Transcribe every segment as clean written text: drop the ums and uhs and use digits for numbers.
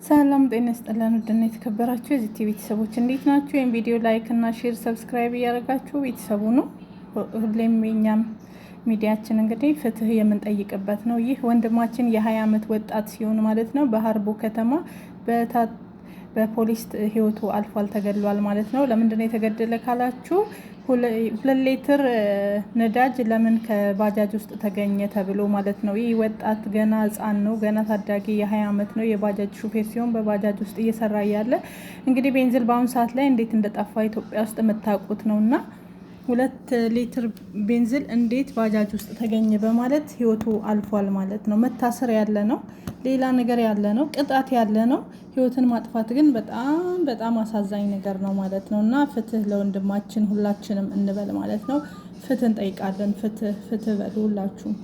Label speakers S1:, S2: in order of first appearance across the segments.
S1: ሰላም ጤና ይስጥልን ውድና የተከበራችሁ የዚህ ቲቪ ቤተሰቦች እንዴት ናችሁ? ይሄን ቪዲዮ ላይክ እና ሼር ሰብስክራይብ እያደረጋችሁ ቤተሰቡ ነው። ሁሌም የኛም ሚዲያችን እንግዲህ ፍትህ የምንጠይቅበት ነው። ይህ ወንድማችን የ20 ዓመት ወጣት ሲሆን ማለት ነው በሀርቦ ከተማ በፖሊስ ህይወቱ አልፏል፣ ተገድሏል ማለት ነው። ለምንድን ነው የተገደለ ካላችሁ 2 ሊትር ነዳጅ ለምን ከባጃጅ ውስጥ ተገኘ ተብሎ ማለት ነው። ይህ ወጣት ገና ህፃን ነው፣ ገና ታዳጊ የ20 ዓመት ነው። የባጃጅ ሹፌር ሲሆን በባጃጅ ውስጥ እየሰራ ያለ እንግዲህ ቤንዚል በአሁኑ ሰዓት ላይ እንዴት እንደጠፋ ኢትዮጵያ ውስጥ የምታውቁት ነውና 2 ሊትር ቤንዚል እንዴት ባጃጅ ውስጥ ተገኘ በማለት ህይወቱ አልፏል ማለት ነው። መታሰር ያለ ነው፣ ሌላ ነገር ያለ ነው፣ ቅጣት ያለ ነው። ህይወትን ማጥፋት ግን በጣም አሳዛኝ ነገር ነው ማለት ነው። እና ፍትህ ለወንድማችን ሁላችንም እንበል ማለት ነው። ፍትህ እንጠይቃለን። ፍትህ በሉ ሁላችሁም።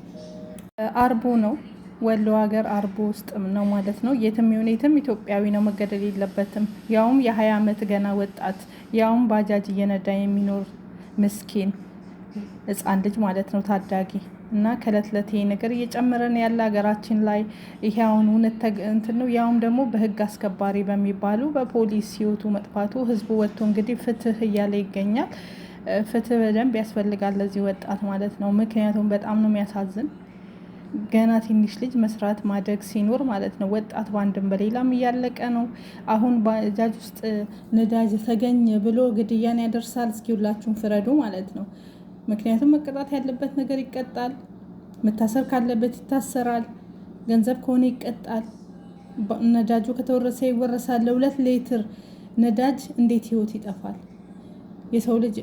S1: አርቦ ነው፣ ወሎ ሀገር አርቦ ውስጥ ነው ማለት ነው። የትም ይሁን የትም ኢትዮጵያዊ ነው፣ መገደል የለበትም። ያውም የ20 ዓመት ገና ወጣት፣ ያውም ባጃጅ እየነዳ የሚኖር ምስኪን ህፃን ልጅ ማለት ነው፣ ታዳጊ እና ከእለት እለት ይሄ ነገር እየጨመረ ነው ያለ ሀገራችን ላይ። ይሄ አሁን እውነት እንትን ነው። ያውም ደግሞ በህግ አስከባሪ በሚባሉ በፖሊስ ህይወቱ መጥፋቱ ህዝቡ ወጥቶ እንግዲህ ፍትህ እያለ ይገኛል። ፍትህ በደንብ ያስፈልጋል ለዚህ ወጣት ማለት ነው። ምክንያቱም በጣም ነው የሚያሳዝን። ገና ትንሽ ልጅ መስራት ማደግ ሲኖር ማለት ነው። ወጣት በአንድም በሌላም እያለቀ ነው። አሁን ባጃጅ ውስጥ ነዳጅ ተገኘ ብሎ ግድያን ያደርሳል። እስኪ ሁላችሁም ፍረዱ ማለት ነው። ምክንያቱም መቀጣት ያለበት ነገር ይቀጣል፣ መታሰር ካለበት ይታሰራል፣ ገንዘብ ከሆነ ይቀጣል፣ ነዳጁ ከተወረሰ ይወረሳል። ለ2 ሊትር ነዳጅ እንዴት ህይወት ይጠፋል? የሰው ልጅ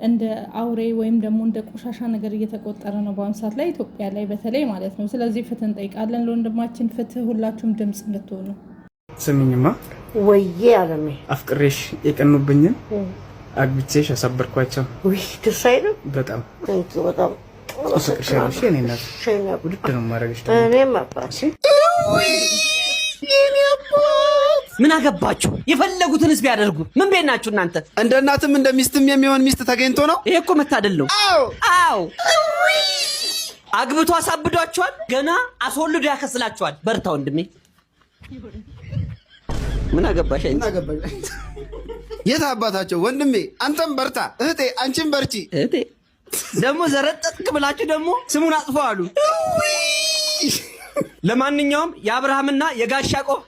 S1: እንደ አውሬ ወይም ደግሞ እንደ ቆሻሻ ነገር እየተቆጠረ ነው በአሁኑ ሰዓት ላይ ኢትዮጵያ ላይ በተለይ ማለት ነው። ስለዚህ ፍትህ እንጠይቃለን ለወንድማችን። ፍትህ ሁላችሁም ድምጽ እንድትሆኑ።
S2: ስሚኝማ
S3: ወይዬ አለሜ
S2: አፍቅሬሽ የቀኑብኝን አግብቼሽ አሳበርኳቸው።
S3: ውይ ደስ አይልም?
S2: በጣም
S3: በጣም
S2: አፍቅርሻለሁ። እኔ እናት ውድድ ነው የማደርግሽ።
S3: እኔም አባት
S4: ምን አገባችሁ? የፈለጉትንስ ቢያደርጉ ምን ቤት ናችሁ እናንተ?
S5: እንደ እናትም እንደ ሚስትም የሚሆን ሚስት ተገኝቶ ነው።
S4: ይሄ እኮ መታደል ነው። አዎ አግብቶ አሳብዷቸዋል። ገና አስወልዶ ያከስላቸዋል። በርታ ወንድሜ። ምን አገባሽ?
S5: የት አባታቸው ወንድሜ። አንተም በርታ እህቴ፣ አንቺም በርቺ
S4: እህቴ። ደግሞ ዘረጠጥክ ብላችሁ ደግሞ ስሙን አጥፈው አሉ። ለማንኛውም የአብርሃምና የጋሻ ቆብ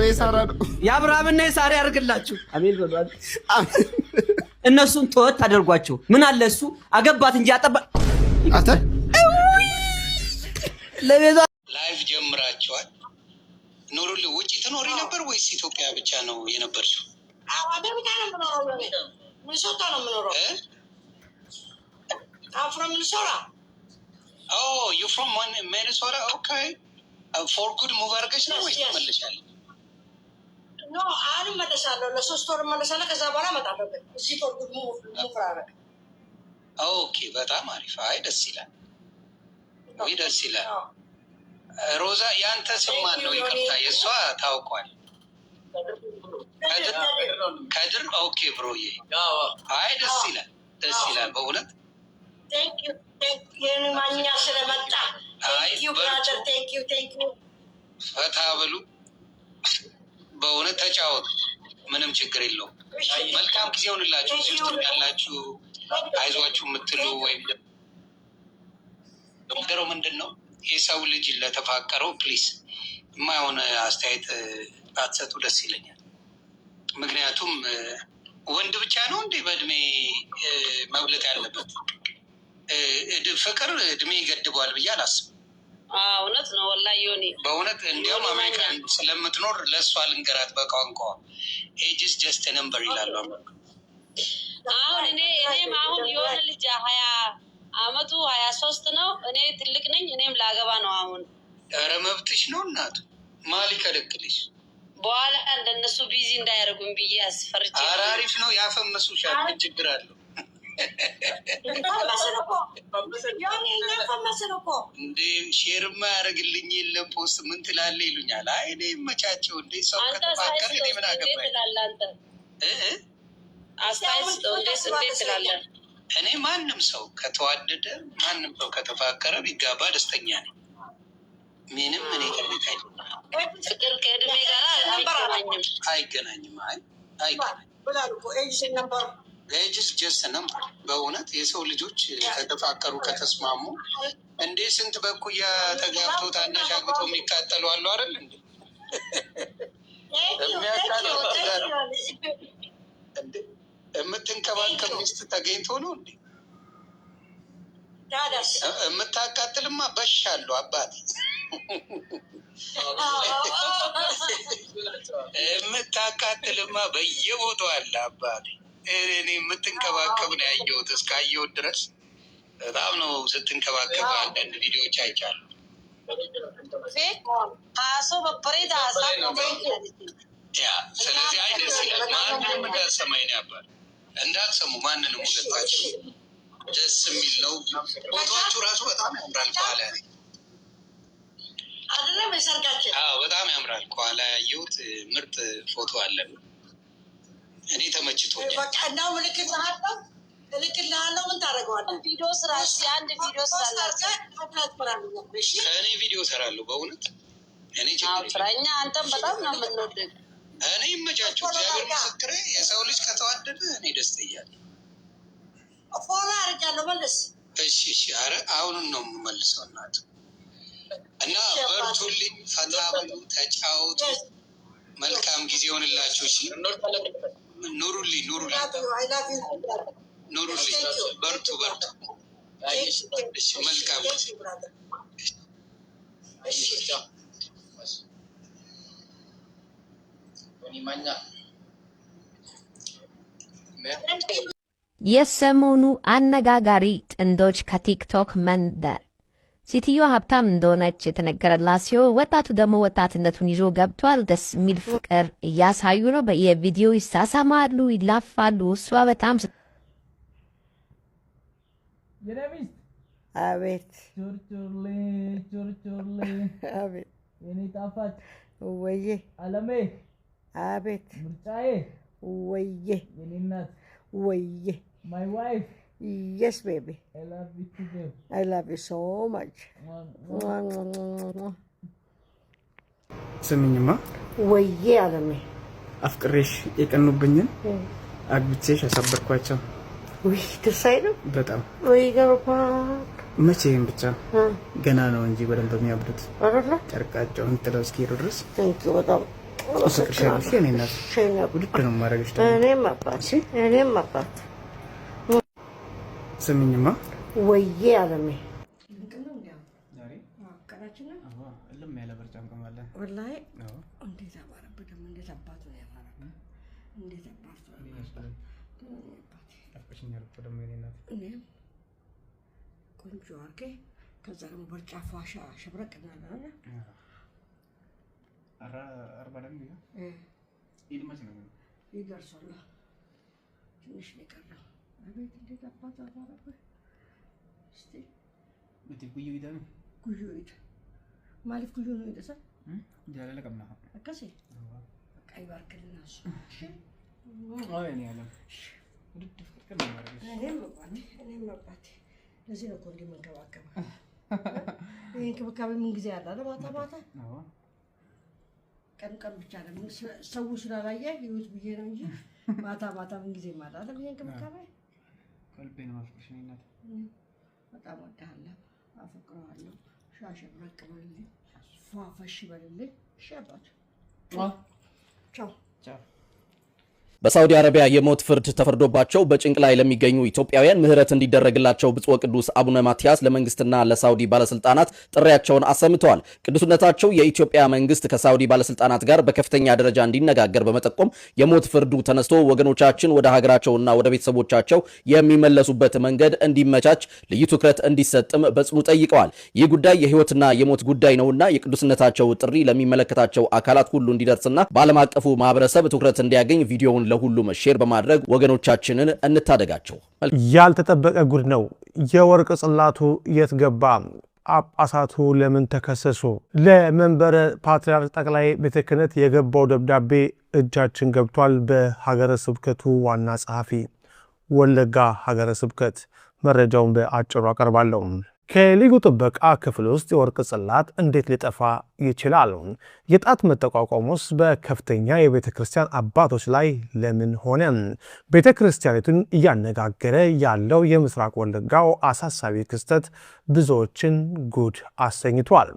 S5: ሬሳራ ነው።
S4: የአብርሃምና የሳራ ያርግላችሁ። አሜን በሏል። እነሱን ተወት አድርጓቸው። ምን አለ እሱ አገባት እንጂ አጠባ
S5: አተ
S4: ለቤዛ
S6: ላይፍ ጀምራቸዋል። ኑሩል ውጪ ትኖሪ ነበር ወይስ ኢትዮጵያ ብቻ ነው የነበርሽው?
S3: አደብታ ነው የምኖረው። ሚኒሶታ ነው የምኖረው። I'm from Minnesota.
S6: Oh, you from Minnesota? Okay. For good move አድርገሽ ነው ወይስ ተመለሻል?
S3: No, አሁን መለሳለሁ። ለ3 ወር መለሳለሁ። ከዛ በኋላ እመጣለሁ። እዚህ for good move አደረገ።
S6: ኦኬ፣ በጣም አሪፍ። አይ ደስ ይላል። ወይ ደስ ይላል። ሮዛ ያንተ ስም ማን ነው? ይቅርታ የሷ ታውቋል። ከድር። ኦኬ ብሮዬ። አይ ደስ ይላል፣ ደስ ይላል በእውነት።
S3: Thank you. ማኛ ስለመጣ thank you brother. Thank you.
S6: ፈታ ብሉ በእውነት ተጫወቱ። ምንም ችግር የለውም። መልካም ጊዜ ሆንላችሁ። እዚህ ውስጥ ያላችሁ አይዟችሁ የምትሉ ወይም ነገረው ምንድን ነው የሰው ልጅ ለተፋቀረው ፕሊስ የማይሆን አስተያየት ባትሰጡ ደስ ይለኛል። ምክንያቱም ወንድ ብቻ ነው እንዴ በእድሜ መብለጥ ያለበት? ፍቅር እድሜ ይገድበዋል ብዬ አላስብም።
S7: እውነት ነው ወላሂ ዮኒ።
S6: በእውነት እንዲያውም አሜሪካን ስለምትኖር ለእሷ ልንገራት በቋንቋ ኤጅስ ጀስት ነምበር ይላሉ።
S7: አሁን እኔም አሁን የሆነ ልጅ 20 አመቱ 23 ነው። እኔ ትልቅ ነኝ። እኔም ላገባ ነው አሁን።
S6: ኧረ መብትሽ ነው እናቱ። ማን ሊከለክልሽ?
S7: በኋላ እንደነሱ ቢዚ እንዳያደርጉኝ ብዬ አስፈርቼ።
S6: ኧረ አሪፍ ነው። ያፈመሱሻል። ምን ችግር አለው? እንዴ ሼርማ ያደርግልኝ የለም ፖስት ምን ትላለህ ይሉኛል። አይ እኔ መቻቸው እንዴ ሰው ከተፋቀረ እኔ ምን አገባኝ? እኔ ማንም ሰው ከተዋደደ ማንም ሰው ከተፋቀረ ቢጋባ ደስተኛ ነኝ። ምንም እኔ ከቤት
S7: ፍቅር ከእድሜ ጋር
S6: አይገናኝም። ኤጅስ ጀስት ነምበር። በእውነት የሰው ልጆች ከተፋቀሩ ከተስማሙ እንዴ ስንት በኩያ ተጋብቶ ታናሽ አግብቶ የሚቃጠሉ አሉ አይደል እንዴ? የምትንከባከብ ሚስት ተገኝቶ ነው እንዴ? የምታቃጥልማ በሻሉ አባቴ የምታቃጥልማ በየቦታው አለ አባቴ። እኔ የምትንከባከብ ነው ያየሁት እስካየሁት ድረስ በጣም ነው ስትንከባከብ። አንዳንድ ቪዲዮዎች አይቻሉ። ስለዚህ አይ ደስ ይላል። ማንንም እንዳሰማኝ ነው ያባል እንዳትሰሙ ማንንም ሁለታቸው ደስ የሚል ነው። ፎቶዎቹ ራሱ በጣም ያምራል። ከኋላ በጣም ያምራል። ከኋላ ያየሁት ምርጥ ፎቶ አለ። እኔ ተመችቶኛል።
S3: እልክልሃለሁ። ምን ታደርገዋለህ? ቪዲዮ ስራ አንድ ቪዲዮ ስራላችሁ
S6: ከእኔ ቪዲዮ ሰራለሁ። በእውነት እኔ
S7: ስራኛ አንተም በጣም ነው የምንወደድ።
S6: እኔ ይመቻችሁ። እግዚአብሔር ምስክሬ። የሰው ልጅ ከተዋደደ እኔ ደስተኛል።
S3: ፎሎ አድርጋለሁ። መልስ።
S6: እሺ እሺ። ኧረ አሁኑን ነው የምመልሰው እናት እና በርቱልኝ፣ ፈታ በሉ፣ ተጫወቱ። መልካም ጊዜ ሆንላችሁ። እሺ ኑሩልኝ ኑሩልኝ ኑሩልኝ። በርቱ በርቱ። እሺ መልካም
S8: የሰሞኑ አነጋጋሪ ጥንዶች ከቲክቶክ መንደር ሴትዮዋ ሀብታም እንደሆነች የተነገረላት ሲሆን ወጣቱ ደግሞ ወጣትነቱን ይዞ ገብቷል። ደስ የሚል ፍቅር እያሳዩ ነው። በየቪዲዮ ይሳሳማሉ፣ ይላፋሉ። እሷ በጣም
S9: አቤት
S10: ቹርቹርሌ
S9: አቤት
S10: የኔ ጣፋጭ
S9: ወዬ
S10: አለሜ
S9: አቤት
S10: ምርጫዬ
S9: ወዬ
S10: የኔ እናት
S9: ወዬ
S10: my wife.
S9: Yes, baby.
S10: I love you too, babe.
S9: I love you so much.
S2: ስምኝማ
S9: ወዬ አለሜ
S2: አፍቅሬሽ የቀኑብኝን አግብቼሽ ያሳበርኳቸው
S9: ውይ ደስ አይልም?
S2: በጣም
S9: ወይ ገርባ
S2: መቼም ብቻ ገና ነው እንጂ በደንብ የሚያብዱት
S9: አይደለ?
S2: ጨርቃቸውን ጥለው እስኪሄዱ ድረስ
S9: በጣም
S2: ፍቅርሻለሽ የኔ እናት። ውድድ ነው የማደርግሽ።
S9: እኔም አባት
S2: ስምኝማ
S9: ወዬ አለሜ ወላሂ እንዴት አማረብህ ደግሞ እንዴት አባቱ ነው ያማረብህ። እንዴት አባቱ ነው እኔም ቆንጆ አድርጌ ከዛ ደግሞ በርጫፋ ሸብረቅ እናለ ይደርሳል። ትንሽ ነው የቀረው። አቤት እንዴት አባቱ አማረብህ። እስቲ
S2: ጉዩ ሂዳ ነው
S9: ጉዩ ሂድ ማለት ጉዩ ነው ይደርሳል።
S2: ጃለለ ቀምና
S9: አከሴ በቃ ይባርክልና እሱ
S2: እኔ ያለም ውድድ ፍቅር ነው የማደርግሽ።
S9: እኔም አባቴ ለዚህ ነው እኮ እንዲህ መንከባከብ። ይሄ እንክብካቤ ምን ጊዜ ያለ አይደል? ማታ ማታ ቀን ቀን ብቻ ነው ሰው ስላላየ ህይወት ብዬ ነው እንጂ ማታ ማታ ምን ጊዜ ማለት አይደል? ይሄ እንክብካቤ
S2: ከልቤ ነው የማፈቅርሽ እኔ እናት።
S9: በጣም እወድሃለሁ፣ አፈቅረዋለሁ። ሻሸ ብረቅ በልልኝ፣ ፏፈሽ በልልኝ። እሺ አባቱ ቻው ቻው።
S11: በሳውዲ አረቢያ የሞት ፍርድ ተፈርዶባቸው በጭንቅ ላይ ለሚገኙ ኢትዮጵያውያን ምህረት እንዲደረግላቸው ብፁዕ ወቅዱስ አቡነ ማትያስ ለመንግስትና ለሳውዲ ባለስልጣናት ጥሪያቸውን አሰምተዋል። ቅዱስነታቸው የኢትዮጵያ መንግስት ከሳውዲ ባለስልጣናት ጋር በከፍተኛ ደረጃ እንዲነጋገር በመጠቆም የሞት ፍርዱ ተነስቶ ወገኖቻችን ወደ ሀገራቸውና ወደ ቤተሰቦቻቸው የሚመለሱበት መንገድ እንዲመቻች ልዩ ትኩረት እንዲሰጥም በጽኑ ጠይቀዋል። ይህ ጉዳይ የህይወትና የሞት ጉዳይ ነውና የቅዱስነታቸው ጥሪ ለሚመለከታቸው አካላት ሁሉ እንዲደርስና በዓለም አቀፉ ማህበረሰብ ትኩረት እንዲያገኝ ቪዲዮውን ለሁሉም ሼር በማድረግ ወገኖቻችንን እንታደጋቸው።
S12: ያልተጠበቀ ጉድ ነው። የወርቅ ጽላቱ የት ገባ? ጳጳሳቱ ለምን ተከሰሱ? ለመንበረ ፓትርያርክ ጠቅላይ ቤተ ክህነት የገባው ደብዳቤ እጃችን ገብቷል። በሀገረ ስብከቱ ዋና ጸሐፊ ወለጋ ሀገረ ስብከት መረጃውን በአጭሩ አቀርባለሁ። ከልዩ ጥበቃ ክፍል ውስጥ የወርቅ ጽላት እንዴት ሊጠፋ ይችላል? የጣት መጠቋቋሙስ በከፍተኛ የቤተ ክርስቲያን አባቶች ላይ ለምን ሆነ? ቤተ ክርስቲያኒቱን እያነጋገረ ያለው የምስራቅ ወለጋው አሳሳቢ ክስተት ብዙዎችን ጉድ አሰኝቷል።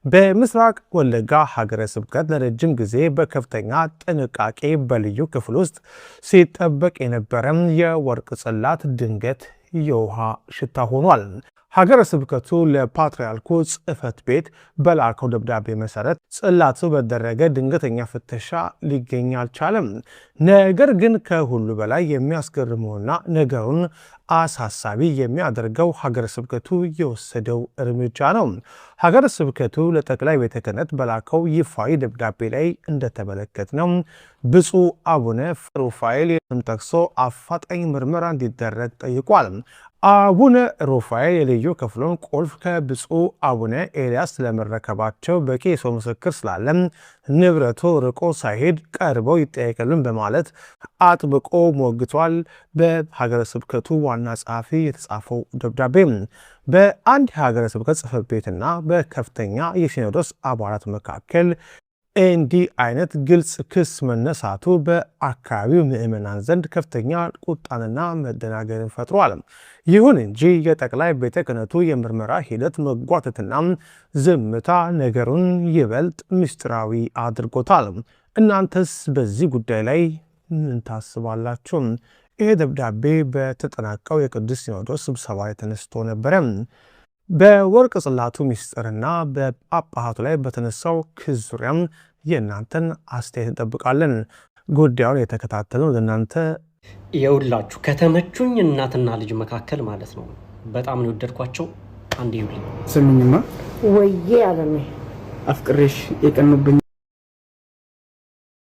S12: በምስራቅ ወለጋ ሀገረ ስብከት ለረጅም ጊዜ በከፍተኛ ጥንቃቄ በልዩ ክፍል ውስጥ ሲጠበቅ የነበረ የወርቅ ጽላት ድንገት የውሃ ሽታ ሆኗል። ሀገረ ስብከቱ ለፓትርያርኩ ጽሕፈት ቤት በላከው ደብዳቤ መሰረት ጽላቱ በደረገ ድንገተኛ ፍተሻ ሊገኝ አልቻለም። ነገር ግን ከሁሉ በላይ የሚያስገርመውና ነገሩን አሳሳቢ የሚያደርገው ሀገረ ስብከቱ የወሰደው እርምጃ ነው። ሀገረ ስብከቱ ለጠቅላይ ቤተ ክህነት በላከው ይፋዊ ደብዳቤ ላይ እንደተመለከትነው ብፁዕ አቡነ ሩፋኤል ጠቅሶ አፋጣኝ ምርመራ እንዲደረግ ጠይቋል። አቡነ ሩፋኤል የልዩ ክፍሉን ቁልፍ ከብፁዕ አቡነ ኤልያስ ስለመረከባቸው በቂ የሰው ምስክር ስላለ ንብረቱ ርቆ ሳይሄድ ቀርበው ይጠየቅልን በማለት አጥብቆ ሞግቷል። በሀገረ ስብከቱ ዋና ጸሐፊ የተጻፈው ደብዳቤ በአንድ የሀገረ ስብከት ጽሕፈት ቤትና በከፍተኛ የሲኖዶስ አባላት መካከል እንዲህ አይነት ግልጽ ክስ መነሳቱ በአካባቢው ምዕመናን ዘንድ ከፍተኛ ቁጣንና መደናገርን ፈጥሯል። ይሁን እንጂ የጠቅላይ ቤተ ክህነቱ የምርመራ ሂደት መጓተትና ዝምታ ነገሩን ይበልጥ ምስጢራዊ አድርጎታል። እናንተስ በዚህ ጉዳይ ላይ ምን ታስባላችሁ? ይህ ደብዳቤ በተጠናቀው የቅዱስ ሲኖዶስ ስብሰባ ላይ ተነስቶ ነበረ። በወርቅ ጽላቱ ምስጢርና በጳጳሳቱ ላይ በተነሳው ክስ ዙሪያም የእናንተን አስተያየት እንጠብቃለን። ጉዳዩን የተከታተሉ ለእናንተ
S13: የውላችሁ ከተመቹኝ እናትና ልጅ መካከል ማለት ነው በጣም ነው ወደድኳቸው። አንዴ ይውልኝ
S2: ስምኝማ
S9: ወዬ አለሜ
S2: አፍቅሬሽ የቀኑብኝ